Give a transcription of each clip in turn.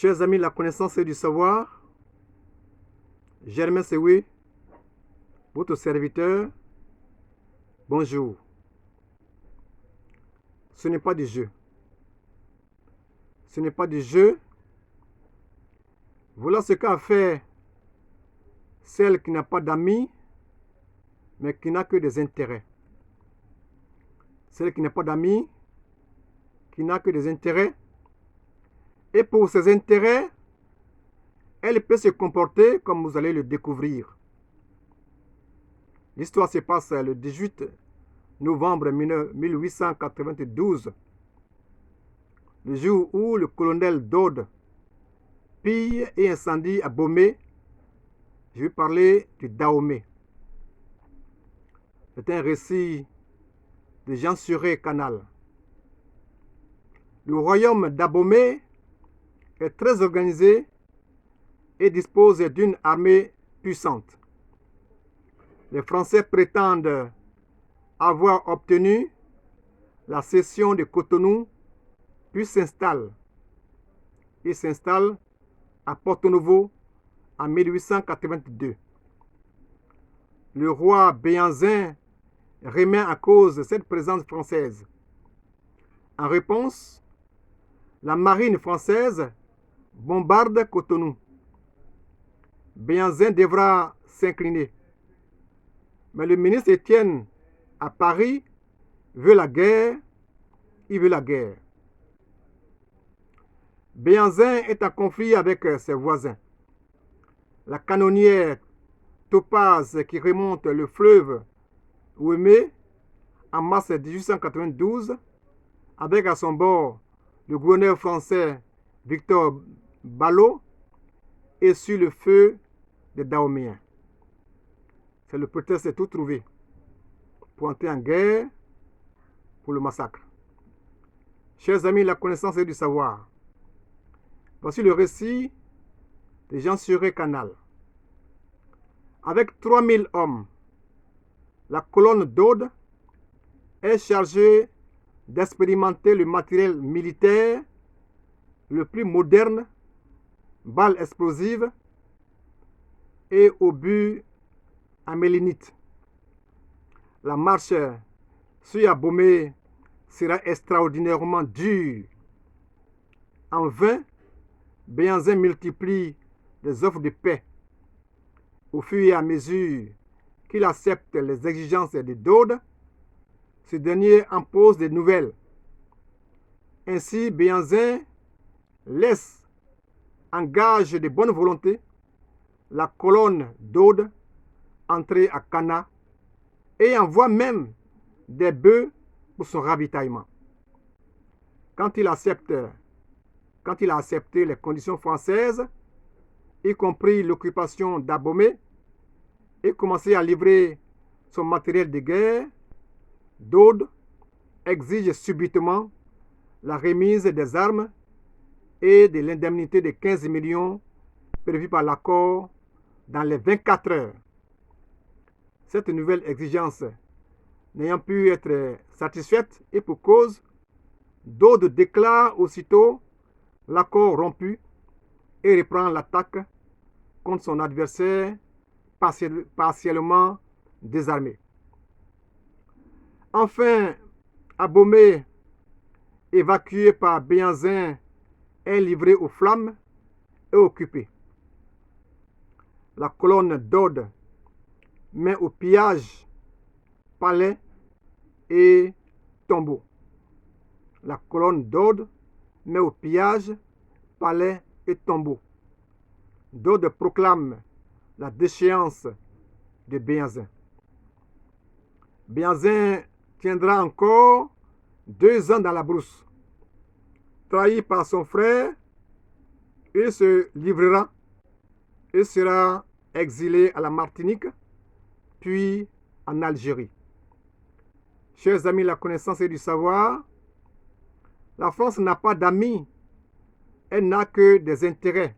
Chers amis, la connaissance et du savoir, Germain Sewe, votre serviteur, bonjour. Ce n'est pas du jeu. Ce n'est pas du jeu. Voilà ce qu'a fait celle qui n'a pas d'amis, mais qui n'a que des intérêts. Celle qui n'a pas d'amis, qui n'a que des intérêts. Et pour ses intérêts, elle peut se comporter comme vous allez le découvrir. L'histoire se passe le 18 novembre 1892, le jour où le colonel Dode pille et incendie à Bomé. Je vais parler du Dahomey. C'est un récit de Jean Suré Canal. Le royaume d'Abomey est très organisé et dispose d'une armée puissante. Les Français prétendent avoir obtenu la cession de Cotonou, puis s'installent. Ils s'installent à Porto-Novo en 1882. Le roi Béhanzin remet en cause cette présence française. En réponse, la marine française bombarde Cotonou. Béhanzin devra s'incliner. Mais le ministre Étienne, à Paris, veut la guerre. Il veut la guerre. Béhanzin est en conflit avec ses voisins. La canonnière Topaz, qui remonte le fleuve Ouémé en mars 1892, avec à son bord le gouverneur français Victor Ballot, et sur le feu des Dahoméens. C'est le prétexte tout trouvé pour entrer en guerre pour le massacre. Chers amis, la connaissance et du savoir. Voici le récit de Jean Suré Canal. Avec 3000 hommes, la colonne d'Aude est chargée d'expérimenter le matériel militaire le plus moderne, balles explosives et obus en mélinite. La marche sur Abomey sera extraordinairement dure. En vain, Béhanzin multiplie les offres de paix. Au fur et à mesure qu'il accepte les exigences de Dode, ce dernier impose des nouvelles. Ainsi, Béhanzin laisse en gage de bonne volonté la colonne d'Aude entrer à Cana et envoie même des bœufs pour son ravitaillement. Quand il a accepté les conditions françaises, y compris l'occupation d'Abomey, et commencé à livrer son matériel de guerre, Dode exige subitement la remise des armes et de l'indemnité de 15 millions prévue par l'accord dans les 24 heures. Cette nouvelle exigence n'ayant pu être satisfaite, et pour cause, Dode déclare aussitôt l'accord rompu et reprend l'attaque contre son adversaire partiellement désarmé. Enfin, Abomey, évacué par Béhanzin, est livré aux flammes et occupé. La colonne d'Aude met au pillage palais et tombeaux. La colonne d'Aude met au pillage palais et tombeaux. Dode proclame la déchéance de Béhanzin. Béhanzin tiendra encore 2 ans dans la brousse. Trahi par son frère, il se livrera et sera exilé à la Martinique, puis en Algérie. Chers amis, la connaissance et du savoir, la France n'a pas d'amis, elle n'a que des intérêts.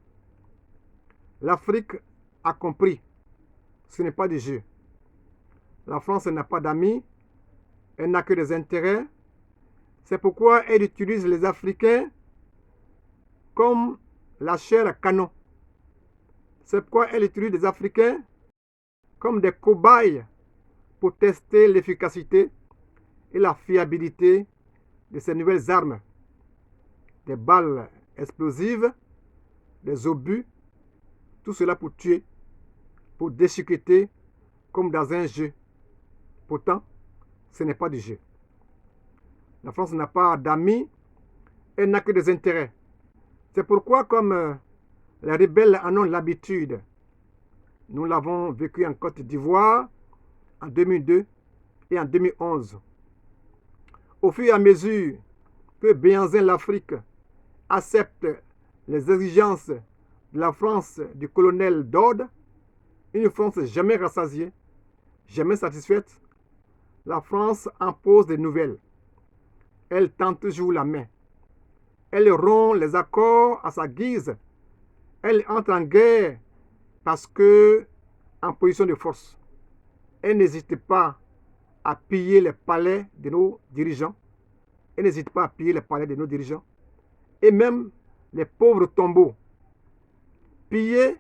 L'Afrique a compris, ce n'est pas du jeu. La France n'a pas d'amis, elle n'a que des intérêts. C'est pourquoi elle utilise les Africains comme la chair à canon. C'est pourquoi elle utilise des Africains comme des cobayes pour tester l'efficacité et la fiabilité de ces nouvelles armes. Des balles explosives, des obus, tout cela pour tuer, pour déchiqueter comme dans un jeu. Pourtant, ce n'est pas du jeu. La France n'a pas d'amis, elle n'a que des intérêts. C'est pourquoi, comme les rebelles en ont l'habitude, nous l'avons vécu en Côte d'Ivoire en 2002 et en 2011. Au fur et à mesure que Béhanzin l'Afrique accepte les exigences de la France du colonel Dode, une France jamais rassasiée, jamais satisfaite, la France impose des nouvelles. Elle tend toujours la main. Elle rompt les accords à sa guise. Elle entre en guerre parce que en position de force. Elle n'hésite pas à piller les palais de nos dirigeants. Elle n'hésite pas à piller les palais de nos dirigeants. Et même les pauvres tombeaux. Piller,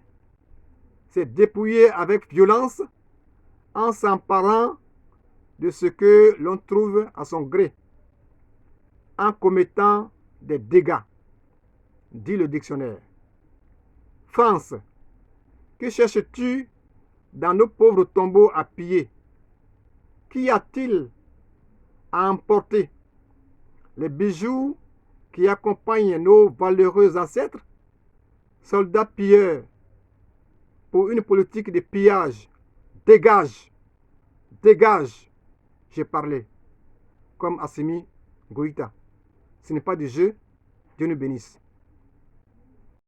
c'est dépouiller avec violence en s'emparant de ce que l'on trouve à son gré, en commettant des dégâts, dit le dictionnaire. France, que cherches-tu dans nos pauvres tombeaux à piller? Qu'y a-t-il à emporter? Les bijoux qui accompagnent nos valeureux ancêtres? Soldats pilleurs, pour une politique de pillage. Dégage, dégage, j'ai parlé, comme Assimi Goïta. Ce n'est pas du jeu, Dieu nous bénisse.